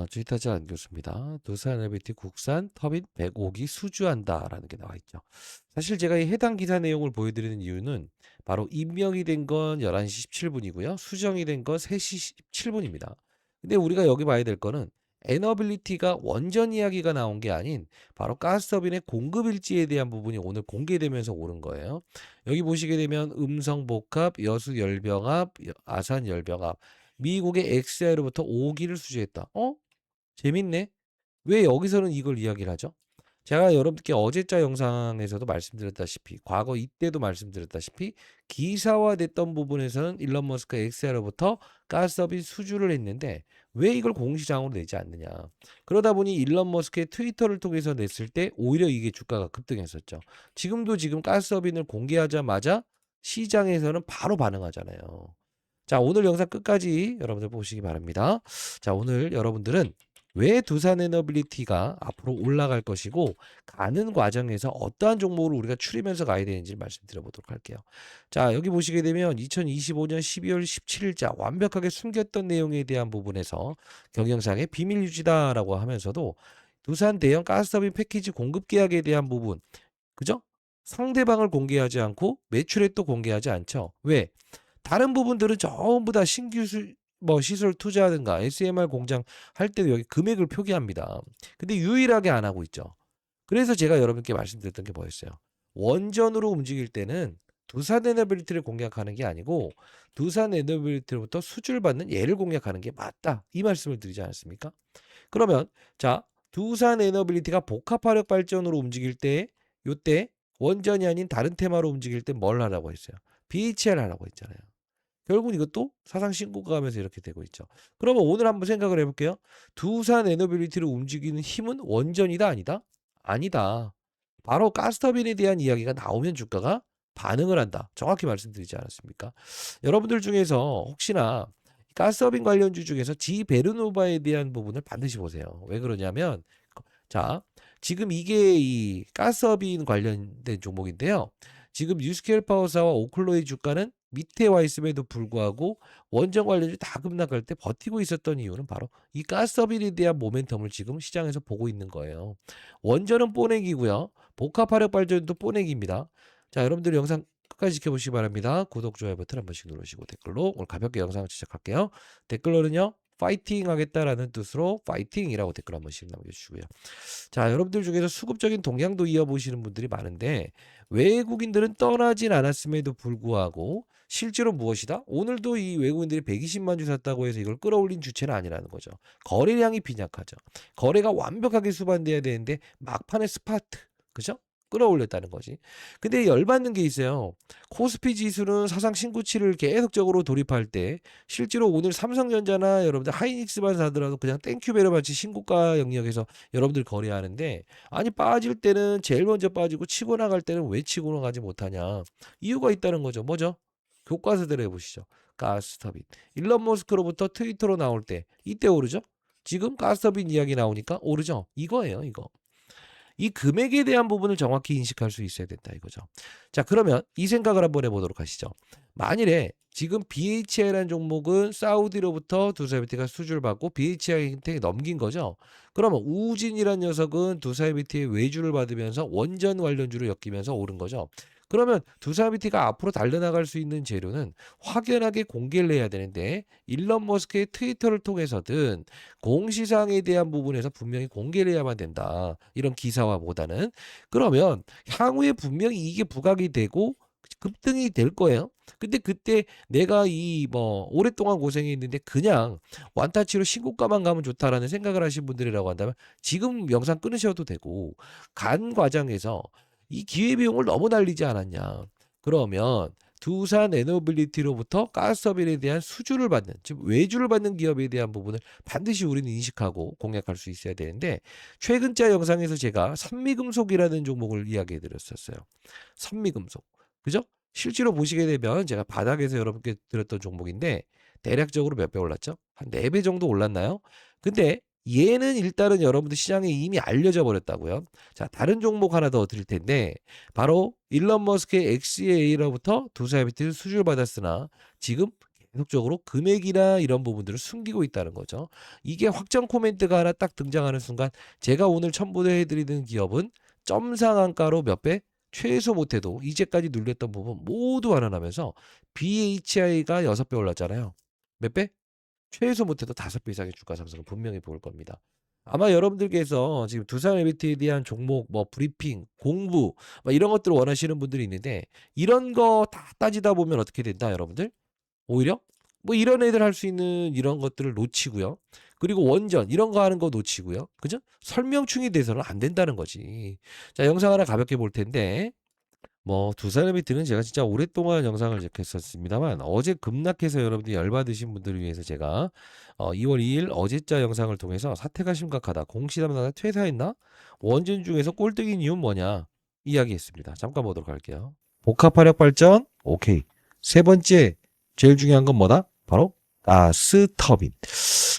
주식타자 안교수입니다. 두산에너비티 국산 터빈 105기 수주한다라는 게 나와 있죠. 사실 제가 이 해당 기사 내용을 보여드리는 이유는 바로 임명이 된 건 11시 17분이고요. 수정이 된 건 3시 17분입니다. 근데 우리가 여기 봐야 될 거는 에너빌리티가 원전 이야기가 나온 게 아닌 바로 가스터빈의 공급 일지에 대한 부분이 오늘 공개되면서 오른 거예요. 여기 보시게 되면 음성 복합, 여수 열병합, 아산 열병합, 미국의 엑시아로부터 5기를 수주했다. 재밌네. 왜 여기서는 이걸 이야기를 하죠? 제가 여러분께 어제자 영상에서도 말씀드렸다시피 과거 이때도 말씀드렸다시피 기사화됐던 부분에서는 일론 머스크 엑스로부터 가스업인 수주를 했는데 왜 이걸 공시장으로 내지 않느냐. 그러다 보니 일론 머스크의 트위터를 통해서 냈을 때 오히려 이게 주가가 급등했었죠. 지금 가스업인을 공개하자마자 시장에서는 바로 반응하잖아요. 자, 오늘 영상 끝까지 여러분들 보시기 바랍니다. 자, 오늘 여러분들은 왜 두산에너빌리티가 앞으로 올라갈 것이고 가는 과정에서 어떠한 종목을 우리가 추리면서 가야 되는지 말씀드려보도록 할게요. 자, 여기 보시게 되면 2025년 12월 17일자 완벽하게 숨겼던 내용에 대한 부분에서 경영상의 비밀 유지다라고 하면서도 두산 대형 가스터빈 패키지 공급 계약에 대한 부분, 그죠? 상대방을 공개하지 않고 매출액도 공개하지 않죠. 왜? 다른 부분들은 전부 다 신규 시설 투자하든가 SMR 공장 할 때도 여기 금액을 표기합니다. 근데 유일하게 안 하고 있죠. 그래서 제가 여러분께 말씀드렸던 게 뭐였어요? 원전으로 움직일 때는 두산 에너빌리티를 공략하는 게 아니고 두산 에너빌리티로부터 수주를 받는 얘를 공략하는 게 맞다. 이 말씀을 드리지 않았습니까? 그러면 자, 두산 에너빌리티가 복합화력 발전으로 움직일 때 요때 원전이 아닌 다른 테마로 움직일 때 뭘 하라고 했어요? BHL 하라고 했잖아요. 결국은 이것도 사상 신고가 하면서 이렇게 되고 있죠. 그러면 오늘 한번 생각을 해볼게요. 두산 에너빌리티를 움직이는 힘은 원전이다 아니다? 아니다. 바로 가스터빈에 대한 이야기가 나오면 주가가 반응을 한다. 정확히 말씀드리지 않았습니까? 여러분들 중에서 혹시나 가스터빈 관련주 중에서 지베르노바에 대한 부분을 반드시 보세요. 왜 그러냐면 자, 지금 이게 이 가스터빈 관련된 종목인데요. 지금 뉴스케일 파워사와 오클로의 주가는 밑에 와 있음에도 불구하고 원전 관련주 다 급락할 때 버티고 있었던 이유는 바로 이 가스터빈에 대한 모멘텀을 지금 시장에서 보고 있는 거예요. 원전은 뽀내기고요. 복합화력 발전도 뽀내기입니다. 자, 여러분들 영상 끝까지 지켜보시기 바랍니다. 구독, 좋아요 버튼 한 번씩 누르시고 댓글로 오늘 가볍게 영상을 시작할게요. 댓글로는요. 파이팅 하겠다라는 뜻으로 파이팅이라고 댓글 한 번씩 남겨주시고요. 자, 여러분들 중에서 수급적인 동향도 이어보시는 분들이 많은데 외국인들은 떠나진 않았음에도 불구하고 실제로 무엇이다? 오늘도 이 외국인들이 120만 주 샀다고 해서 이걸 끌어올린 주체는 아니라는 거죠. 거래량이 빈약하죠. 거래가 완벽하게 수반돼야 되는데 막판에 스파트, 그죠? 끌어올렸다는 거지. 근데 열받는 게 있어요. 코스피 지수는 사상 신고치를 계속적으로 돌입할 때 실제로 오늘 삼성전자나 여러분들 하이닉스만 사더라도 그냥 땡큐베러 마치 신고가 영역에서 여러분들 거래하는데 아니 빠질 때는 제일 먼저 빠지고 치고 나갈 때는 왜 치고 나가지 못하냐. 이유가 있다는 거죠. 뭐죠? 교과서대로 해보시죠. 가스터빈. 일론 머스크로부터 트위터로 나올 때 이때 오르죠? 지금 가스터빈 이야기 나오니까 오르죠? 이거예요, 이거. 이 금액에 대한 부분을 정확히 인식할 수 있어야 된다 이거죠. 자, 그러면 이 생각을 한번 해보도록 하시죠. 만일에 지금 BHI라는 종목은 사우디로부터 두사이비티가 수주를 받고 BHI한테 넘긴 거죠. 그러면 우진이라는 녀석은 두사이비티의 외주를 받으면서 원전 관련주를 엮이면서 오른 거죠. 그러면 두사이비티가 앞으로 달려나갈 수 있는 재료는 확연하게 공개를 해야 되는데 일론 머스크의 트위터를 통해서든 공시상에 대한 부분에서 분명히 공개를 해야만 된다. 이런 기사화보다는. 그러면 향후에 분명히 이게 부각이 되고 급등이 될 거예요. 근데 그때 내가 이 뭐 오랫동안 고생했는데 그냥 완타치로 신고가만 가면 좋다라는 생각을 하신 분들이라고 한다면 지금 영상 끊으셔도 되고 간 과정에서 이 기회비용을 너무 날리지 않았냐. 그러면 두산 에너빌리티로부터 가스터빈에 대한 수주를 받는, 즉 외주를 받는 기업에 대한 부분을 반드시 우리는 인식하고 공략할 수 있어야 되는데 최근자 영상에서 제가 산미금속이라는 종목을 이야기해 드렸었어요. 산미금속. 그죠? 실제로 보시게 되면 제가 바닥에서 여러분께 드렸던 종목인데 대략적으로 몇 배 올랐죠? 한 4배 정도 올랐나요? 근데 얘는 일단은 여러분들 시장에 이미 알려져 버렸다고요. 자, 다른 종목 하나 더 드릴 텐데 바로 일론 머스크의 XA로부터 두사이비티를 수주를 받았으나 지금 계속적으로 금액이나 이런 부분들을 숨기고 있다는 거죠. 이게 확정 코멘트가 하나 딱 등장하는 순간 제가 오늘 첨부해 드리는 기업은 점 상한가로 몇 배? 최소 못해도 이제까지 눌렸던 부분 모두 완화하면서 BHI가 6배 올랐잖아요. 몇 배? 최소 못해도 5배 이상의 주가 상승을 분명히 보일 겁니다. 아마 여러분들께서 지금 두산 LBT에 대한 종목 뭐 브리핑, 공부 막 이런 것들을 원하시는 분들이 있는데 이런 거 다 따지다 보면 어떻게 된다, 여러분들? 오히려 뭐 이런 애들 할 수 있는 이런 것들을 놓치고요. 그리고 원전 이런 거 하는 거 놓치고요. 그죠? 설명충이 돼서는 안 된다는 거지. 자, 영상 하나 가볍게 볼 텐데 뭐 두산 LBT는 제가 진짜 오랫동안 영상을 제작했었습니다만 어제 급락해서 여러분들이 열받으신 분들을 위해서 제가 2월 2일 어제자 영상을 통해서 사태가 심각하다. 공시 담당자 퇴사했나? 원전 중에서 꼴등인 이유는 뭐냐? 이야기했습니다. 잠깐 보도록 할게요. 복합화력 발전 오케이. 세 번째 제일 중요한 건 뭐다? 바로 가스 터빈.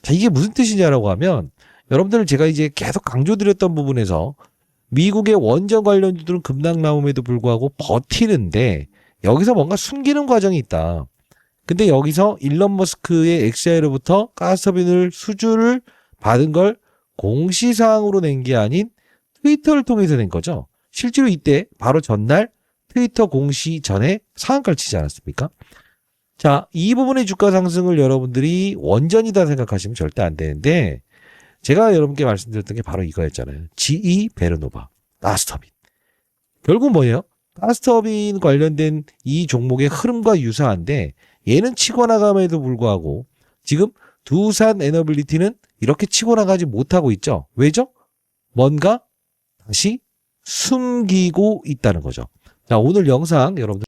자, 이게 무슨 뜻이냐라고 하면 여러분들 제가 이제 계속 강조드렸던 부분에서 미국의 원전 관련주들은 급락 나옴에도 불구하고 버티는데 여기서 뭔가 숨기는 과정이 있다. 근데 여기서 일론 머스크의 엑시아로부터 가스터빈을 수주를 받은 걸 공시사항으로 낸 게 아닌 트위터를 통해서 낸 거죠. 실제로 이때 바로 전날 트위터 공시 전에 상한가를 치지 않았습니까? 자, 이 부분의 주가 상승을 여러분들이 원전이다 생각하시면 절대 안 되는데 제가 여러분께 말씀드렸던 게 바로 이거였잖아요. GE 베르노바, 가스터빈. 결국 뭐예요? 가스터빈 관련된 이 종목의 흐름과 유사한데 얘는 치고 나감에도 불구하고 지금 두산 에너빌리티는 이렇게 치고 나가지 못하고 있죠. 왜죠? 뭔가 다시 숨기고 있다는 거죠. 자, 오늘 영상 여러분들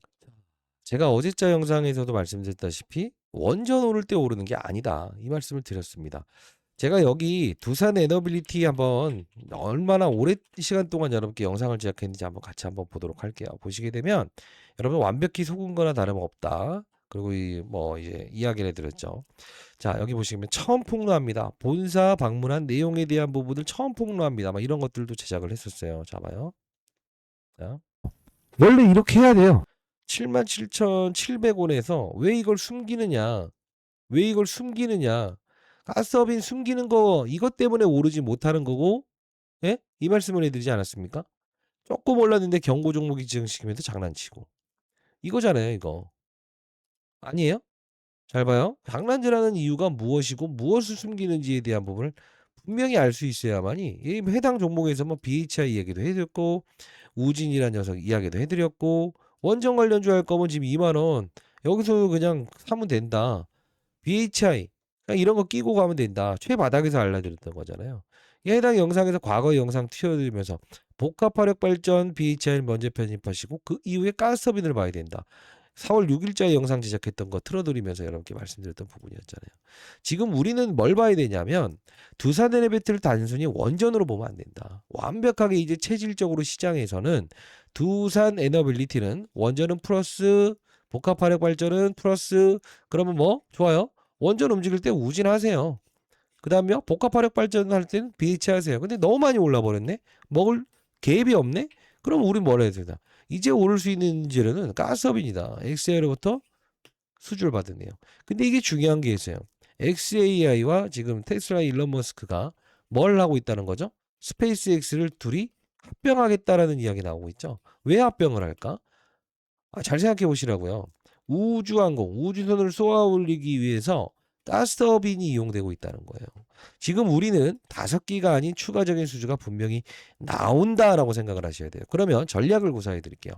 제가 어제자 영상에서도 말씀드렸다시피 원전 오를 때 오르는 게 아니다. 이 말씀을 드렸습니다. 제가 여기 두산 에너빌리티 한번 얼마나 오랜 시간 동안 여러분께 영상을 제작했는지 한번 같이 한번 보도록 할게요. 보시게 되면 여러분 완벽히 속은 거나 다름없다. 그리고 이제 이야기를 해드렸죠. 자, 여기 보시면 처음 폭로합니다. 본사 방문한 내용에 대한 부분을 처음 폭로합니다. 막 이런 것들도 제작을 했었어요. 자, 봐요. 자, 원래 이렇게 해야 돼요. 77,700원에서 왜 이걸 숨기느냐? 왜 이걸 숨기느냐? 가스터빈 숨기는 거 이것 때문에 오르지 못하는 거고, 예? 이 말씀을 해드리지 않았습니까? 조금 올랐는데 경고 종목이 지정시키면서 장난치고 이거잖아요, 이거. 아니에요? 잘 봐요. 장난질하는 이유가 무엇이고 무엇을 숨기는지에 대한 부분을 분명히 알 수 있어야만이 이 해당 종목에서 뭐 BHI 이야기도 해드렸고 우진이라는 녀석 이야기도 해드렸고 원전 관련주 할 거면 지금 2만 원 여기서 그냥 사면 된다. BHI 그냥 이런 거 끼고 가면 된다. 최바닥에서 알려드렸던 거잖아요. 이 해당 영상에서 과거 영상 튀어드리면서 복합화력 발전 BHI를 먼저 편입하시고 그 이후에 가스터빈을 봐야 된다. 4월 6일자에 영상 제작했던 거 틀어드리면서 여러분께 말씀드렸던 부분이었잖아요. 지금 우리는 뭘 봐야 되냐면 두산 에너비트를 단순히 원전으로 보면 안 된다. 완벽하게 이제 체질적으로 시장에서는 두산 에너빌리티는 원전은 플러스 복합화력 발전은 플러스 그러면 뭐 좋아요. 원전 움직일 때 우진하세요. 그 다음에 복합화력 발전할 때는 BH 하세요. 근데 너무 많이 올라버렸네? 먹을 갭이 없네? 그럼 우리 뭐라 해야 되나? 이제 오를 수 있는 재료는 가스업입니다. 엑세아로부터 수주를 받았네요. 근데 이게 중요한 게 있어요. XAI와 지금 테슬라 일론 머스크가 뭘 하고 있다는 거죠? 스페이스X를 둘이 합병하겠다라는 이야기 나오고 있죠. 왜 합병을 할까? 잘 생각해 보시라고요. 우주항공, 우주선을 쏘아 올리기 위해서 가스터빈이 이용되고 있다는 거예요. 지금 우리는 5기가 아닌 추가적인 수주가 분명히 나온다라고 생각을 하셔야 돼요. 그러면 전략을 구사해 드릴게요.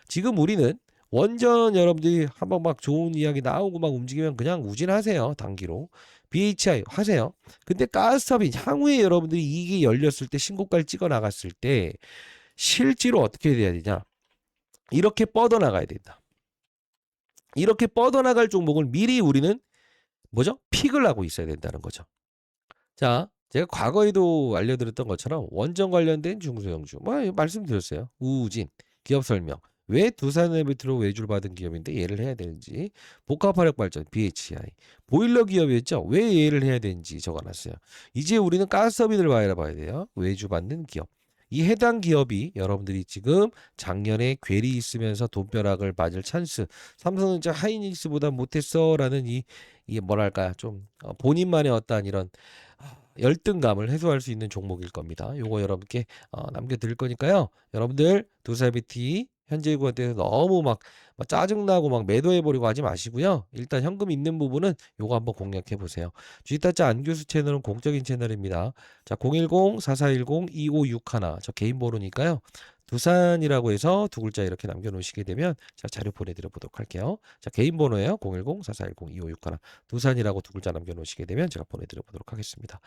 지금 우리는 원전 여러분들이 한번 막 좋은 이야기 나오고 막 움직이면 그냥 우진하세요. 단기로. BHI 하세요. 근데 가스터빈 향후에 여러분들이 이게 열렸을 때 신고가를 찍어 나갔을 때 실제로 어떻게 돼야 되냐? 이렇게 뻗어나가야 된다. 이렇게 뻗어나갈 종목을 미리 우리는 뭐죠? 픽을 하고 있어야 된다는 거죠. 자, 제가 과거에도 알려드렸던 것처럼 원전 관련된 중소형주 뭐 말씀드렸어요. 우진, 기업 설명. 왜 두산에너비트로 외주를 받은 기업인데 얘를 해야 되는지 복합화력 발전 BHI 보일러 기업이었죠. 왜 얘를 해야 되는지 적어놨어요. 이제 우리는 가스터빈을 봐야 돼요. 외주 받는 기업. 이 해당 기업이 여러분들이 지금 작년에 괴리 있으면서 돈벼락을 맞을 찬스, 삼성전자 하이닉스보다 못했어라는 이게 뭐랄까 좀 본인만의 어떤 이런 열등감을 해소할 수 있는 종목일 겁니다. 요거 여러분께 남겨드릴 거니까요. 여러분들 두사비티 현재 구간대에서 너무 막 짜증나고 막 매도해버리고 하지 마시고요. 일단 현금 있는 부분은 요거 한번 공략해 보세요. 주식타짜 안교수 채널은 공적인 채널입니다. 자, 010-4410-2561. 저 개인 번호니까요. 두산이라고 해서 두 글자 이렇게 남겨놓으시게 되면 자, 자료 보내드려 보도록 할게요. 자, 개인 번호예요. 010-4410-2561. 두산이라고 두 글자 남겨놓으시게 되면 제가 보내드려 보도록 하겠습니다.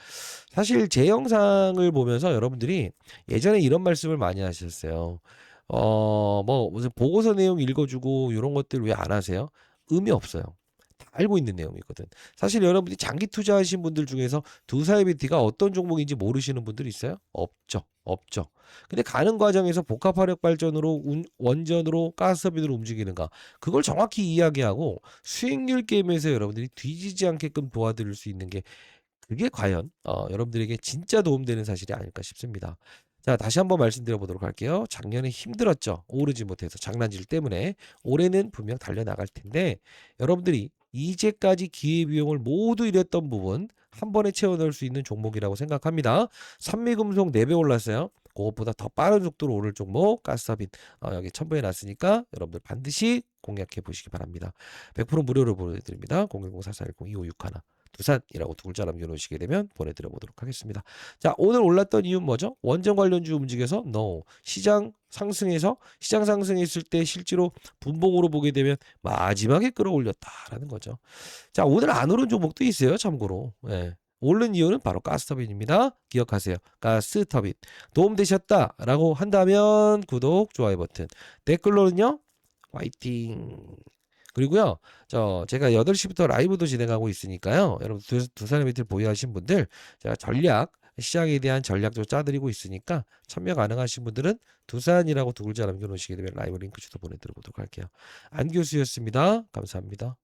사실 제 영상을 보면서 여러분들이 예전에 이런 말씀을 많이 하셨어요. 뭐 무슨 보고서 내용 읽어주고 이런 것들 왜 안 하세요? 의미 없어요. 다 알고 있는 내용이거든. 사실 여러분들이 장기 투자하신 분들 중에서 두사이비티가 어떤 종목인지 모르시는 분들 있어요? 없죠. 없죠. 근데 가는 과정에서 복합화력 발전으로 원전으로 가스터빈으로 움직이는가 그걸 정확히 이야기하고 수익률 게임에서 여러분들이 뒤지지 않게끔 도와드릴 수 있는 게 그게 과연 여러분들에게 진짜 도움되는 사실이 아닐까 싶습니다. 자, 다시 한번 말씀드려 보도록 할게요. 작년에 힘들었죠. 오르지 못해서 장난질 때문에 올해는 분명 달려나갈 텐데 여러분들이 이제까지 기회비용을 모두 잃었던 부분 한 번에 채워 넣을 수 있는 종목이라고 생각합니다. 산미금속 4배 올랐어요. 그것보다 더 빠른 속도로 오를 종목 가스터빈 여기 첨부해 놨으니까 여러분들 반드시 공략해 보시기 바랍니다. 100% 무료로 보내드립니다. 010-4410-2561. 두산이라고 두 글자 남겨놓으시게 되면 보내드려 보도록 하겠습니다. 자, 오늘 올랐던 이유는 뭐죠? 원전 관련주 움직여서 no. 시장 상승했을 때 실제로 분봉으로 보게 되면 마지막에 끌어올렸다라는 거죠. 자, 오늘 안 오른 종목도 있어요. 참고로. 예. 오른 이유는 바로 가스터빈입니다. 기억하세요. 가스터빈. 도움되셨다라고 한다면 구독, 좋아요 버튼. 댓글로는요. 화이팅. 그리고요, 제가 8시부터 라이브도 진행하고 있으니까요. 여러분, 두산의 밑을 보유하신 분들, 제가 시장에 대한 전략도 짜드리고 있으니까 참여 가능하신 분들은 두산이라고 두 글자 남겨놓으시게 되면 라이브 링크 주소 보내드려 보도록 할게요. 안 교수였습니다. 감사합니다.